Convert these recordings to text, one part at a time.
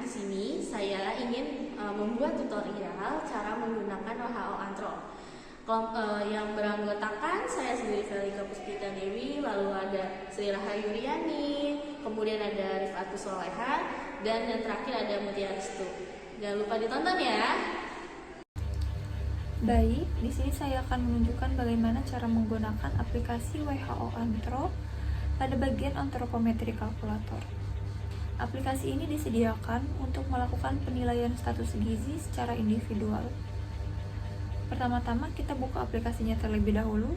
di sini saya ingin membuat tutorial cara menggunakan WHO Antro. Yang beranggotakan saya sendiri Felika Puspita Dewi, lalu ada Sri Rahayu Riani, kemudian ada Rifatus Soleha, dan yang terakhir ada Mutia Restu. Jangan lupa ditonton ya. Baik, di sini saya akan menunjukkan bagaimana cara menggunakan aplikasi WHO Antro pada bagian antropometri kalkulator. Aplikasi ini disediakan untuk melakukan penilaian status gizi secara individual. Pertama-tama kita buka aplikasinya terlebih dahulu.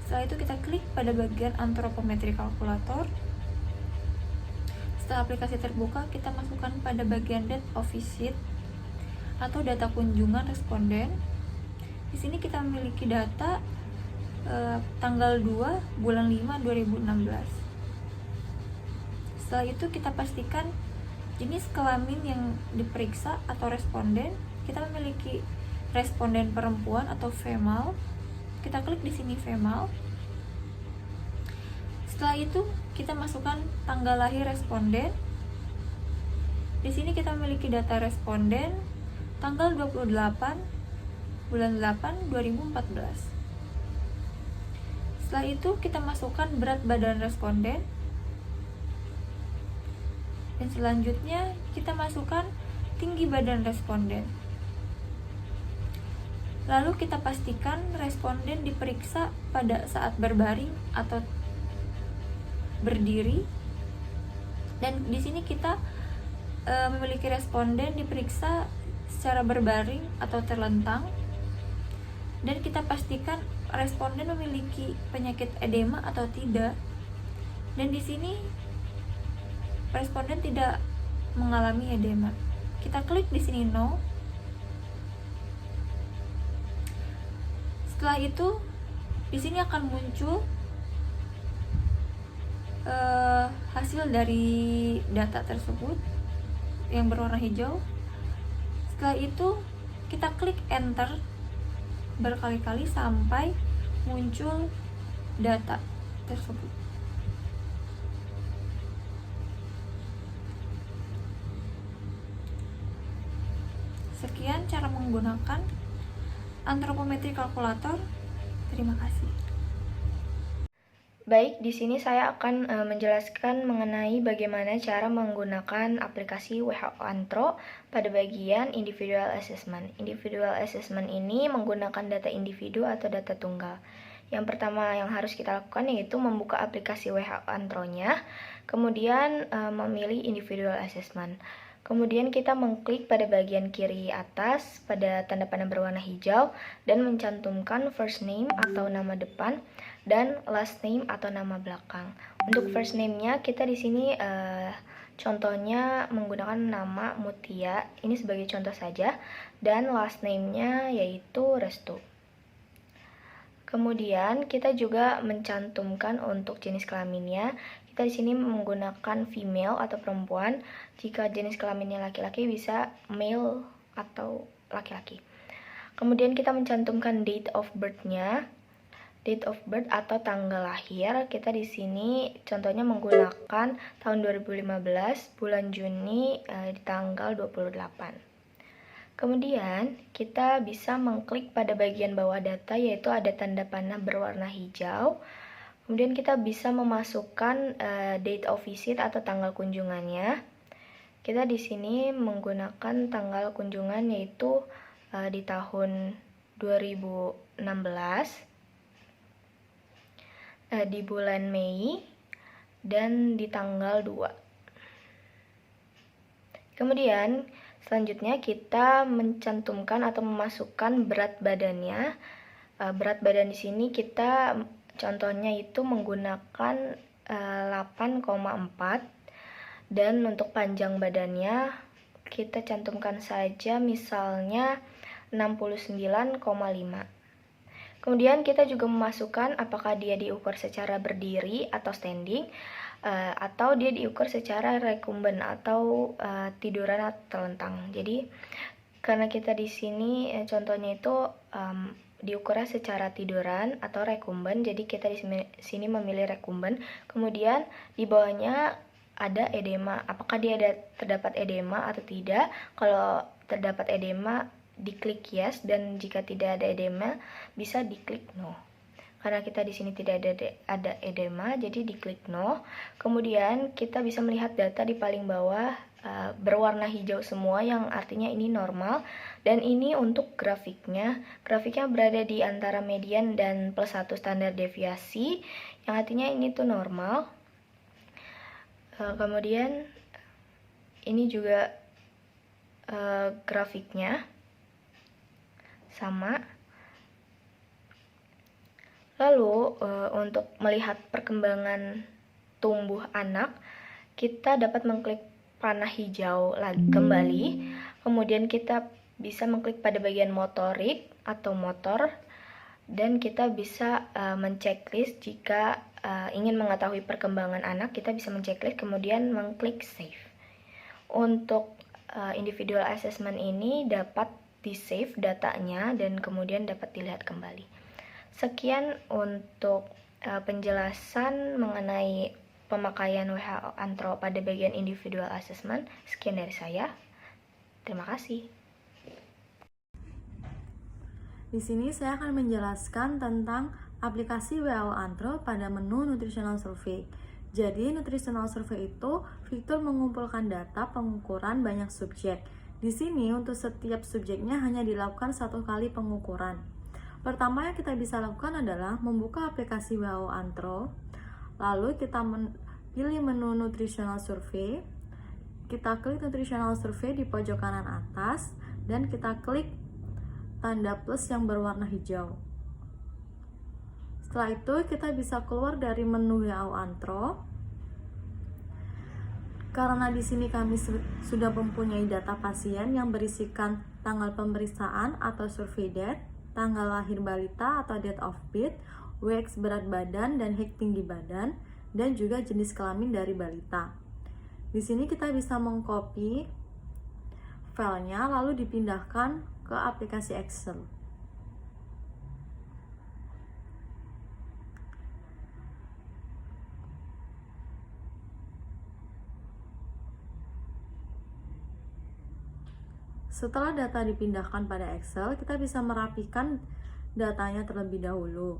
Setelah itu kita klik pada bagian antropometri kalkulator. Setelah aplikasi terbuka, kita masukkan pada bagian date of visit atau data kunjungan responden. Di sini kita memiliki data tanggal 2 bulan 5 2016. Setelah itu kita pastikan jenis kelamin yang diperiksa atau responden. Kita memiliki responden perempuan atau female. Kita klik di sini female. Setelah itu kita masukkan tanggal lahir responden. Di sini kita memiliki data responden tanggal 28 bulan 8 2014. Setelah itu kita masukkan berat badan responden. Dan selanjutnya kita masukkan tinggi badan responden. Lalu kita pastikan responden diperiksa pada saat berbaring atau berdiri. Dan di sini kita memiliki responden diperiksa secara berbaring atau terlentang. Dan kita pastikan responden memiliki penyakit edema atau tidak. Dan di sini responden tidak mengalami edema. Kita klik di sini no. Setelah itu, di sini akan muncul hasil dari data tersebut yang berwarna hijau. Setelah itu, kita klik enter berkali-kali sampai muncul data tersebut. Sekian cara menggunakan antropometri kalkulator. Terima kasih. Baik, di sini saya akan menjelaskan mengenai bagaimana cara menggunakan aplikasi WHO Antro pada bagian individual assessment. Individual assessment ini menggunakan data individu atau data tunggal. Yang pertama yang harus kita lakukan yaitu membuka aplikasi WHO Antro-nya, kemudian memilih individual assessment. Kemudian kita mengklik pada bagian kiri atas pada tanda panah berwarna hijau dan mencantumkan first name atau nama depan dan last name atau nama belakang. Untuk first name-nya kita di sini contohnya menggunakan nama Mutia, ini sebagai contoh saja, dan last name-nya yaitu Restu. Kemudian kita juga mencantumkan untuk jenis kelaminnya. Kita di sini menggunakan female atau perempuan. Jika jenis kelaminnya laki-laki bisa male atau laki-laki. Kemudian kita mencantumkan date of birth-nya. Date of birth atau tanggal lahir. Kita di sini contohnya menggunakan tahun 2015, bulan Juni di tanggal 28. Kemudian kita bisa mengklik pada bagian bawah data yaitu ada tanda panah berwarna hijau. Kemudian kita bisa memasukkan date of visit atau tanggal kunjungannya. Kita di sini menggunakan tanggal kunjungan yaitu di tahun 2016 di bulan Mei dan di tanggal 2. Kemudian selanjutnya kita mencantumkan atau memasukkan berat badannya. Berat badan di sini kita contohnya itu menggunakan 8,4 dan untuk panjang badannya kita cantumkan saja misalnya 69,5. Kemudian kita juga memasukkan apakah dia diukur secara berdiri atau standing atau dia diukur secara recumbent atau tiduran atau telentang. Jadi karena kita di sini contohnya itu diukurnya secara tiduran atau recumbent, jadi kita di sini memilih recumbent. Kemudian di bawahnya ada edema, apakah dia terdapat edema atau tidak. Kalau terdapat edema, diklik yes, dan jika tidak ada edema bisa diklik no. Karena kita di sini tidak ada edema, jadi diklik no. Kemudian kita bisa melihat data di paling bawah berwarna hijau semua, yang artinya ini normal. Dan ini untuk grafiknya. Grafiknya berada di antara median dan +1 standar deviasi, yang artinya ini tuh normal. Kemudian ini juga grafiknya sama. Lalu untuk melihat perkembangan tumbuh anak, kita dapat mengklik panah hijau lagi kembali. Kemudian kita bisa mengklik pada bagian motorik atau motor, dan kita bisa menceklis. Jika ingin mengetahui perkembangan anak, kita bisa menceklis kemudian mengklik save. Untuk individual assessment ini dapat di save datanya dan kemudian dapat dilihat kembali. Sekian untuk penjelasan mengenai pemakaian WHO Antro pada bagian individual assessment. Sekian dari saya. Terima kasih. Di sini saya akan menjelaskan tentang aplikasi WHO Antro pada menu Nutritional Survey. Jadi, Nutritional Survey itu fitur mengumpulkan data pengukuran banyak subjek. Di sini untuk setiap subjeknya hanya dilakukan 1 kali pengukuran. Pertama yang kita bisa lakukan adalah membuka aplikasi WHO Antro, lalu kita pilih menu Nutritional Survey, kita klik Nutritional Survey di pojok kanan atas, dan kita klik tanda plus yang berwarna hijau. Setelah itu kita bisa keluar dari menu WHO Antro. Karena di sini kami sudah mempunyai data pasien yang berisikan tanggal pemeriksaan atau survey date, tanggal lahir balita atau date of birth, WX berat badan dan height tinggi badan, dan juga jenis kelamin dari balita. Di sini kita bisa mengcopy filenya lalu dipindahkan ke aplikasi Excel. Setelah data dipindahkan pada Excel, kita bisa merapikan datanya terlebih dahulu.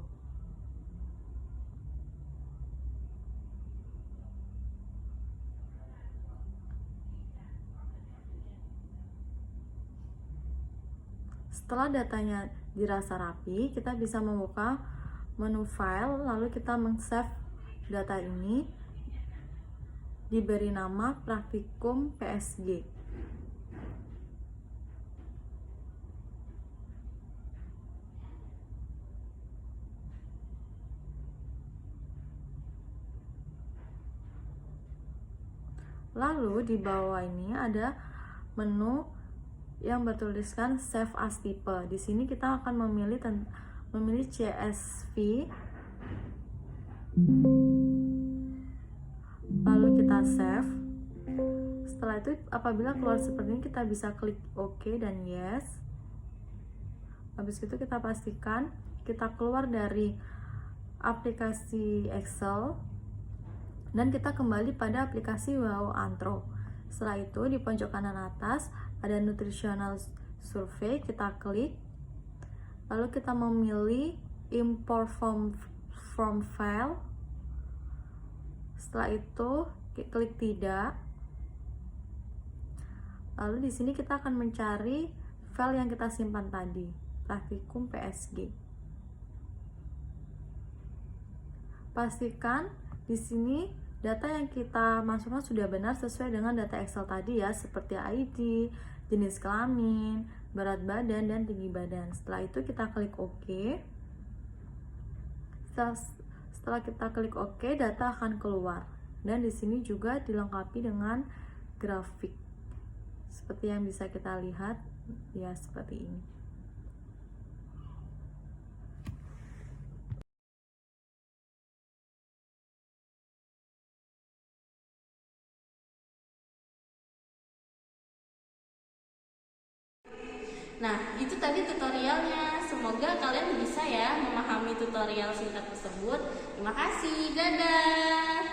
Setelah datanya dirasa rapi, kita bisa membuka menu file, lalu kita men-save data ini, diberi nama praktikum PSG. Lalu di bawah ini ada menu yang bertuliskan Save as Type. Di sini kita akan memilih CSV. Lalu kita save. Setelah itu apabila keluar seperti ini, kita bisa klik OK dan yes. Habis itu kita pastikan kita keluar dari aplikasi Excel dan kita kembali pada aplikasi WHO Antro. Setelah itu di pojok kanan atas ada Nutritional Survey, kita klik. Lalu kita memilih Import from File. Setelah itu klik tidak. Lalu di sini kita akan mencari file yang kita simpan tadi, praktikum PSG. Pastikan di sini data yang kita masukkan sudah benar sesuai dengan data Excel tadi ya, seperti ID, jenis kelamin, berat badan, dan tinggi badan. Setelah itu kita klik OK. Setelah kita klik OK, data akan keluar. Dan di sini juga dilengkapi dengan grafik. Seperti yang bisa kita lihat, ya seperti ini. Nah, itu tadi tutorialnya. Semoga kalian bisa ya memahami tutorial singkat tersebut. Terima kasih, dadah!